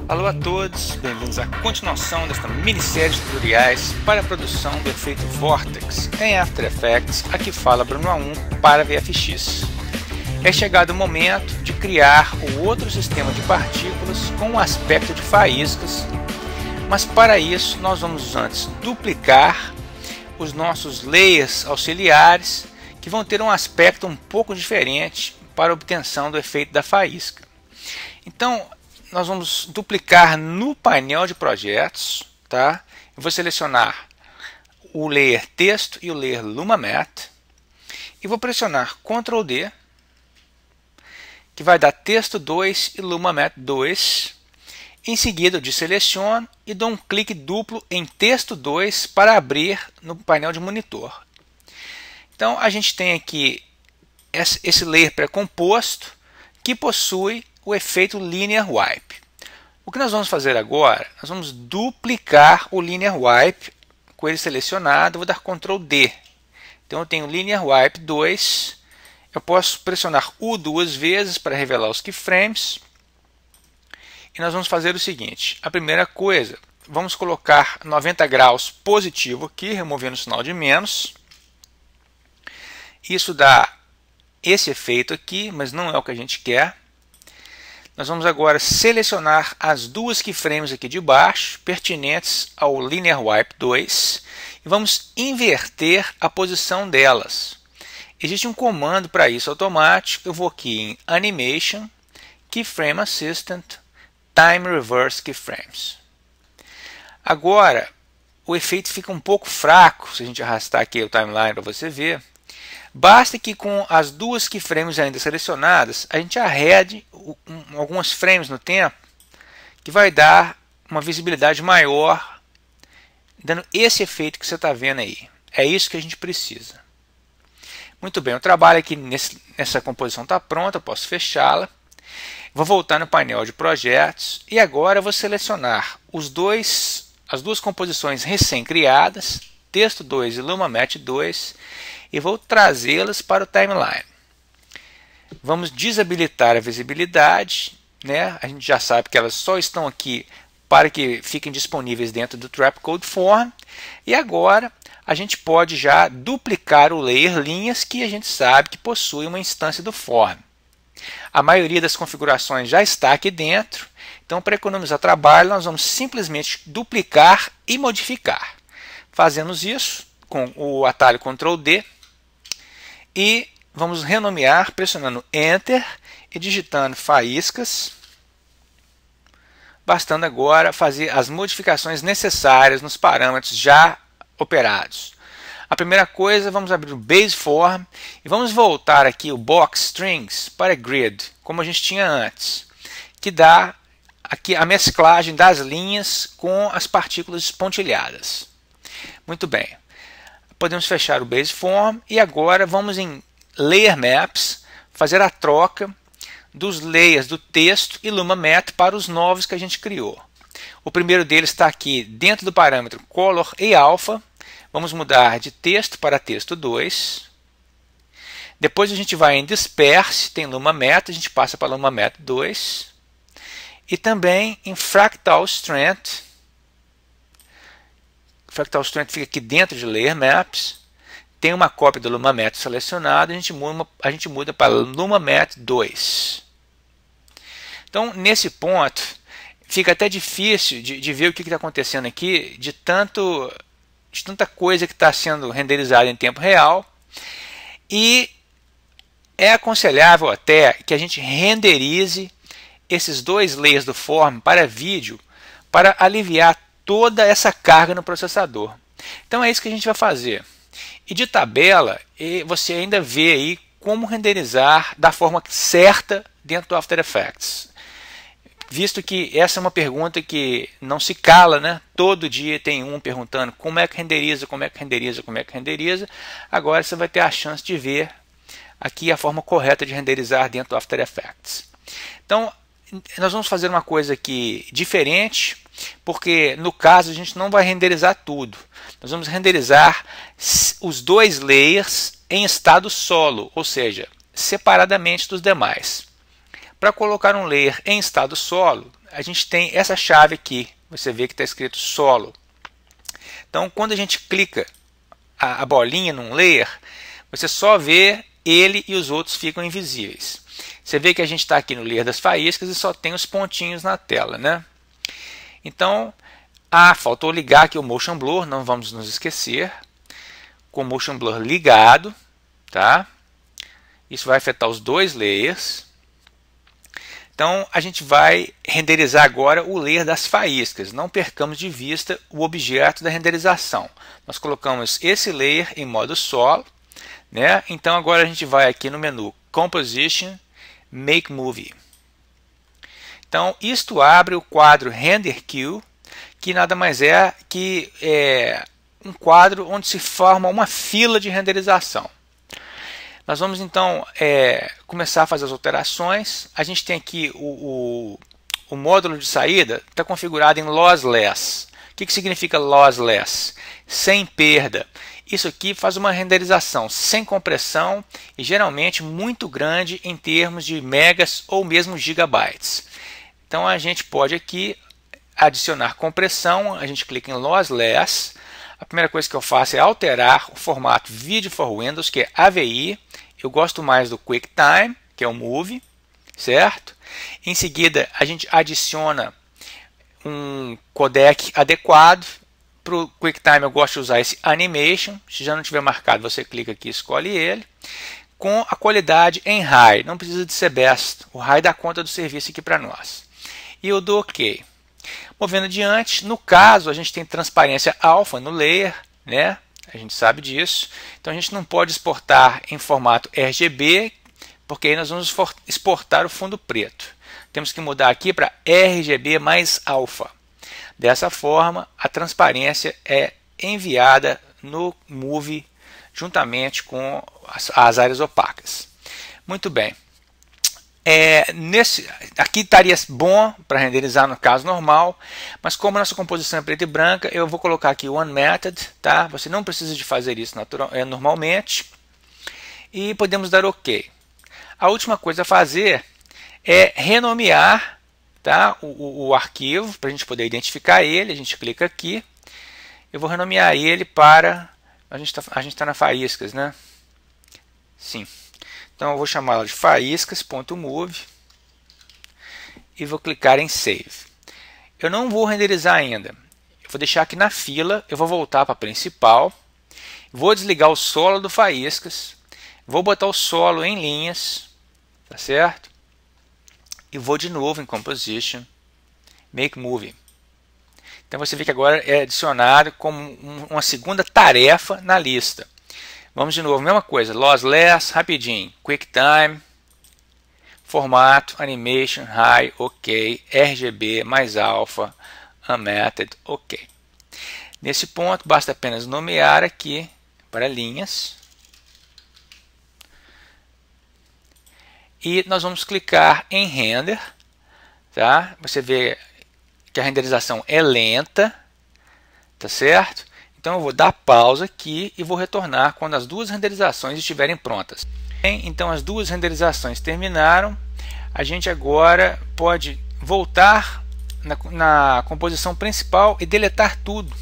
Alô a todos, bem-vindos à continuação desta minissérie de tutoriais para a produção do efeito Vortex em After Effects. Aqui fala Bruno A1 para VFX. É chegado o momento de criar o outro sistema de partículas com um aspecto de faíscas, mas para isso nós vamos antes duplicar os nossos layers auxiliares que vão ter um aspecto um pouco diferente para a obtenção do efeito da faísca. Então, nós vamos duplicar no painel de projetos, tá? Eu vou selecionar o layer texto e o layer Luma Matte e vou pressionar Ctrl D, que vai dar texto 2 e Luma Matte 2. Em seguida eu desseleciono e dou um clique duplo em texto 2 para abrir no painel de monitor. Então a gente tem aqui esse layer pré-composto que possui o efeito Linear Wipe. O que nós vamos fazer agora? Nós vamos duplicar o Linear Wipe com ele selecionado. Vou dar Ctrl D. Então eu tenho Linear Wipe 2. Eu posso pressionar U duas vezes para revelar os keyframes. E nós vamos fazer o seguinte. A primeira coisa, vamos colocar 90 graus positivo aqui, removendo o sinal de menos. Isso dá esse efeito aqui, mas não é o que a gente quer. Nós vamos agora selecionar as duas keyframes aqui de baixo, pertinentes ao Linear Wipe 2, e vamos inverter a posição delas. Existe um comando para isso automático. Eu vou aqui em Animation, Keyframe Assistant, Time Reverse Keyframes. Agora, o efeito fica um pouco fraco, se a gente arrastar aqui o timeline para você ver. Basta que com as duas keyframes ainda selecionadas, a gente arrede alguns frames no tempo, que vai dar uma visibilidade maior, dando esse efeito que você está vendo aí. É isso que a gente precisa. Muito bem, o trabalho aqui nessa composição está pronto, eu posso fechá-la. Vou voltar no painel de projetos e agora eu vou selecionar as duas composições recém-criadas, texto 2 e Luma Matte 2, e vou trazê-las para o timeline. Vamos desabilitar a visibilidade, né? A gente já sabe que elas só estão aqui para que fiquem disponíveis dentro do Trapcode Form. E agora a gente pode já duplicar o layer linhas, que a gente sabe que possui uma instância do Form. A maioria das configurações já está aqui dentro, então para economizar trabalho nós vamos simplesmente duplicar e modificar. Fazemos isso com o atalho Ctrl D e vamos renomear pressionando Enter e digitando faíscas, bastando agora fazer as modificações necessárias nos parâmetros já operados. A primeira coisa, vamos abrir o Base Form e vamos voltar aqui o Box Strings para Grid, como a gente tinha antes, que dá aqui a mesclagem das linhas com as partículas espontilhadas. Muito bem. Podemos fechar o Base Form e agora vamos em Layer Maps fazer a troca dos layers do texto e Luma Matte para os novos que a gente criou. O primeiro deles está aqui dentro do parâmetro Color e Alpha. Vamos mudar de texto para texto 2. Depois a gente vai em Disperse, tem Luma Matte, a gente passa para Luma Matte 2. E também em Fractal Strength. Fractal Strength fica aqui dentro de Layer Maps. Tem uma cópia do Luma Matte selecionada, a gente muda para Luma Matte 2. Então, nesse ponto, fica até difícil de ver o que está acontecendo aqui, de tanta coisa que está sendo renderizada em tempo real. E é aconselhável até que a gente renderize esses dois layers do Form para vídeo, para aliviar toda essa carga no processador. Então é isso que a gente vai fazer. E de tabela, você ainda vê aí como renderizar da forma certa dentro do After Effects. Visto que essa é uma pergunta que não se cala, né? Todo dia tem um perguntando como é que renderiza, como é que renderiza, como é que renderiza. Agora você vai ter a chance de ver aqui a forma correta de renderizar dentro do After Effects. Então, nós vamos fazer uma coisa aqui diferente, porque no caso a gente não vai renderizar tudo. Nós vamos renderizar os dois layers em estado solo, ou seja, separadamente dos demais. Para colocar um layer em estado solo, a gente tem essa chave aqui. Você vê que está escrito solo. Então, quando a gente clica a bolinha num layer, você só vê ele e os outros ficam invisíveis. Você vê que a gente está aqui no layer das faíscas e só tem os pontinhos na tela, né? Então, faltou ligar aqui o Motion Blur, não vamos nos esquecer. Com o Motion Blur ligado, tá? Isso vai afetar os dois layers. Então, a gente vai renderizar agora o layer das faíscas. Não percamos de vista o objeto da renderização. Nós colocamos esse layer em modo solo, né? Então, agora a gente vai aqui no menu Composition, Make Movie. Então, isto abre o quadro Render Queue, que nada mais é que um quadro onde se forma uma fila de renderização. Nós vamos então começar a fazer as alterações. A gente tem aqui o módulo de saída, está configurado em lossless. O que significa lossless? Sem perda. Isso aqui faz uma renderização sem compressão e geralmente muito grande em termos de megas ou mesmo gigabytes. Então a gente pode aqui adicionar compressão, a gente clica em lossless. A primeira coisa que eu faço é alterar o formato Video for Windows, que é AVI. Eu gosto mais do QuickTime, que é o Movie, certo? Em seguida, a gente adiciona um codec adequado. Para o QuickTime eu gosto de usar esse Animation. Se já não tiver marcado, você clica aqui e escolhe ele. Com a qualidade em High, não precisa de ser Best. O High dá conta do serviço aqui para nós. E eu dou OK. Movendo adiante, no caso a gente tem transparência alfa no layer, né? A gente sabe disso. Então a gente não pode exportar em formato RGB, porque aí nós vamos exportar o fundo preto. Temos que mudar aqui para RGB mais alfa. Dessa forma, a transparência é enviada no Movie juntamente com as áreas opacas. Muito bem. Aqui estaria bom para renderizar no caso normal, mas como a nossa composição é preta e branca, eu vou colocar aqui One Method, tá? Você não precisa de fazer isso normalmente. E podemos dar OK. A última coisa a fazer é renomear, tá? o arquivo, para a gente poder identificar ele. A gente clica aqui. Eu vou renomear ele para... A gente tá na faíscas, né? Sim. Então eu vou chamá-la de faíscas.move e vou clicar em Save. Eu não vou renderizar ainda. Eu vou deixar aqui na fila, eu vou voltar para a principal, vou desligar o solo do faíscas, vou botar o solo em linhas, tá certo? E vou de novo em Composition, Make Movie. Então você vê que agora é adicionado como uma segunda tarefa na lista. Vamos de novo, mesma coisa, lossless, rapidinho, QuickTime, formato, Animation, High, OK, RGB, mais alfa, Unmethod, OK. Nesse ponto, basta apenas nomear aqui para linhas. E nós vamos clicar em Render. Tá? Você vê que a renderização é lenta, tá certo? Então eu vou dar pausa aqui e vou retornar quando as duas renderizações estiverem prontas. Bem, então as duas renderizações terminaram. A gente agora pode voltar na composição principal e deletar tudo.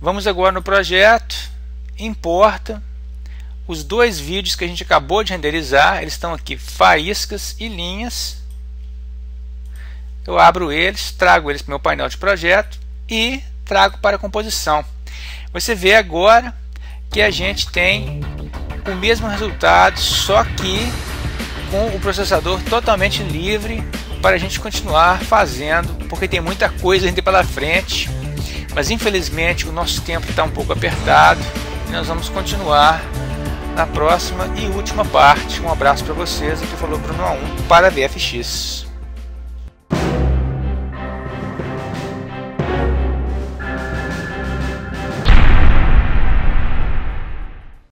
Vamos agora no projeto, importa os dois vídeos que a gente acabou de renderizar. Eles estão aqui, faíscas e linhas. Eu abro eles, trago eles para o meu painel de projeto e trago para a composição. Você vê agora que a gente tem o mesmo resultado, só que com o processador totalmente livre para a gente continuar fazendo, porque tem muita coisa ainda pela frente, mas infelizmente o nosso tempo está um pouco apertado e nós vamos continuar na próxima e última parte. Um abraço para vocês, aqui falou Bruno A1 para VFX.